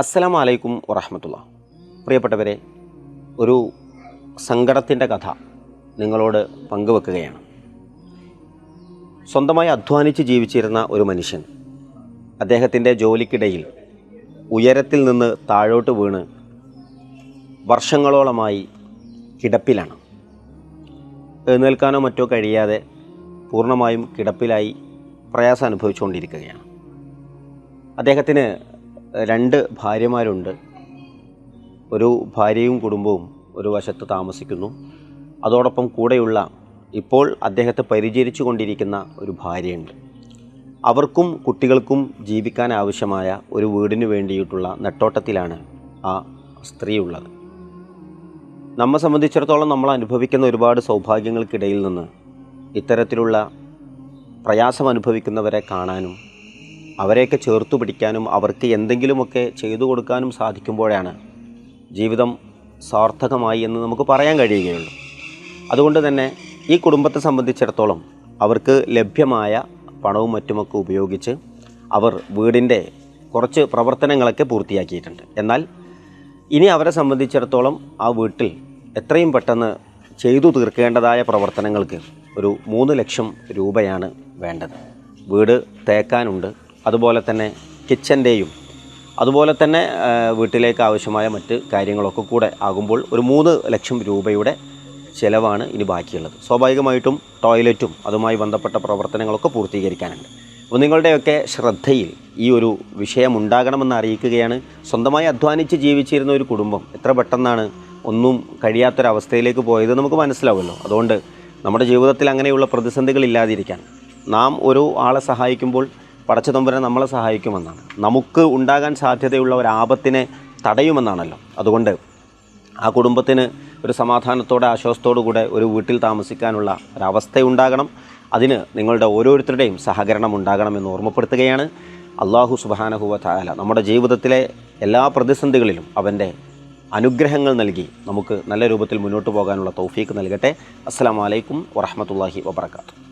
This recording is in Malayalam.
അസ്സലാമു അലൈക്കും വറഹ്മത്തുള്ളാഹി. പ്രിയപ്പെട്ടവരെ, ഒരു സങ്കടത്തിൻ്റെ കഥ നിങ്ങളോട് പങ്കുവെക്കുകയാണ്. സ്വന്തമായി അധ്വാനിച്ച് ജീവിച്ചിരുന്ന ഒരു മനുഷ്യൻ അദ്ദേഹത്തിൻ്റെ ജോലിക്കിടയിൽ ഉയരത്തിൽ നിന്ന് താഴോട്ട് വീണ് വർഷങ്ങളോളമായി കിടപ്പിലാണ്. എഴുന്നേൽക്കാനോ മറ്റോ കഴിയാതെ പൂർണ്ണമായും കിടപ്പിലായി പ്രയാസം അനുഭവിച്ചുകൊണ്ടിരിക്കുകയാണ്. അദ്ദേഹത്തിന് 2 ഭാര്യമാരുണ്ട്. ഒരു ഭാര്യയും കുടുംബവും ഒരു വശത്ത് താമസിക്കുന്നു. അതോടൊപ്പം കൂടെയുള്ള ഇപ്പോൾ അദ്ദേഹത്തെ പരിചരിച്ചു കൊണ്ടിരിക്കുന്ന ഒരു ഭാര്യയുണ്ട്. അവർക്കും കുട്ടികൾക്കും ജീവിക്കാൻ ആവശ്യമായ ഒരു വീടിന് വേണ്ടിയിട്ടുള്ള നെട്ടോട്ടത്തിലാണ് ആ സ്ത്രീ ഉള്ളത്. നമ്മെ സംബന്ധിച്ചിടത്തോളം നമ്മൾ അനുഭവിക്കുന്ന ഒരുപാട് സൗഭാഗ്യങ്ങൾക്കിടയിൽ നിന്ന് ഇത്തരത്തിലുള്ള പ്രയാസം അനുഭവിക്കുന്നവരെ കാണാനും അവരെയൊക്കെ ചേർത്തു പിടിക്കാനും അവർക്ക് എന്തെങ്കിലുമൊക്കെ ചെയ്തു കൊടുക്കാനും സാധിക്കുമ്പോഴാണ് ജീവിതം സാർത്ഥകമായി എന്ന് നമുക്ക് പറയാൻ കഴിയുകയുള്ളൂ. അതുകൊണ്ട് തന്നെ ഈ കുടുംബത്തെ സംബന്ധിച്ചിടത്തോളം അവർക്ക് ലഭ്യമായ പണവും മറ്റുമൊക്കെ ഉപയോഗിച്ച് അവർ വീടിൻ്റെ കുറച്ച് പ്രവർത്തനങ്ങളൊക്കെ പൂർത്തിയാക്കിയിട്ടുണ്ട്. എന്നാൽ ഇനി അവരെ സംബന്ധിച്ചിടത്തോളം ആ വീട്ടിൽ എത്രയും പെട്ടെന്ന് ചെയ്തു തീർക്കേണ്ടതായ പ്രവർത്തനങ്ങൾക്ക് ഒരു 3 ലക്ഷം രൂപയാണ് വേണ്ടത്. വീട് തേക്കാനുണ്ട്, അതുപോലെ തന്നെ കിച്ചൻ്റെയും അതുപോലെ തന്നെ വീട്ടിലേക്ക് ആവശ്യമായ മറ്റ് കാര്യങ്ങളൊക്കെ കൂടെ ആകുമ്പോൾ ഒരു 3 ലക്ഷം രൂപയുടെ ചിലവാണ് ഇനി ബാക്കിയുള്ളത്. സ്വാഭാവികമായിട്ടും ടോയ്ലറ്റും അതുമായി ബന്ധപ്പെട്ട പ്രവർത്തനങ്ങളൊക്കെ പൂർത്തീകരിക്കാനുണ്ട്. അപ്പോൾ നിങ്ങളുടെയൊക്കെ ശ്രദ്ധയിൽ ഈ ഒരു വിഷയം ഉണ്ടാകണമെന്ന് അറിയിക്കുകയാണ്. സ്വന്തമായി അധ്വാനിച്ച് ജീവിച്ചിരുന്ന ഒരു കുടുംബം എത്ര പെട്ടെന്നാണ് ഒന്നും കഴിയാത്തൊരവസ്ഥയിലേക്ക് പോയത് നമുക്ക് മനസ്സിലാവുമല്ലോ. അതുകൊണ്ട് നമ്മുടെ ജീവിതത്തിൽ അങ്ങനെയുള്ള പ്രതിസന്ധികളില്ലാതിരിക്കാൻ നാം ഒരു ആളെ സഹായിക്കുമ്പോൾ പടച്ചതമ്പുരാൻ നമ്മളെ സഹായിക്കുമെന്നാണ്, നമുക്ക് ഉണ്ടാകാൻ സാധ്യതയുള്ള ഒരാപത്തിനെ തടയുമെന്നാണല്ലോ. അതുകൊണ്ട് ആ കുടുംബത്തിന് ഒരു സമാധാനത്തോടെ ആശ്വാസത്തോടു കൂടെ ഒരു വീട്ടിൽ താമസിക്കാനുള്ള ഒരവസ്ഥയുണ്ടാകണം. അതിന് നിങ്ങളുടെ ഓരോരുത്തരുടെയും സഹകരണം ഉണ്ടാകണമെന്ന് ഓർമ്മപ്പെടുത്തുകയാണ്. അല്ലാഹു സുബ്ഹാനഹു വ തആല നമ്മുടെ ജീവിതത്തിലെ എല്ലാ പ്രതിസന്ധികളിലും അവൻ്റെ അനുഗ്രഹങ്ങൾ നൽകി നമുക്ക് നല്ല രൂപത്തിൽ മുന്നോട്ട് പോകാനുള്ള തൗഫീക്ക് നൽകട്ടെ. അസ്സലാമു അലൈക്കും വറഹ്മത്തുള്ളാഹി വബറകാതുഹു.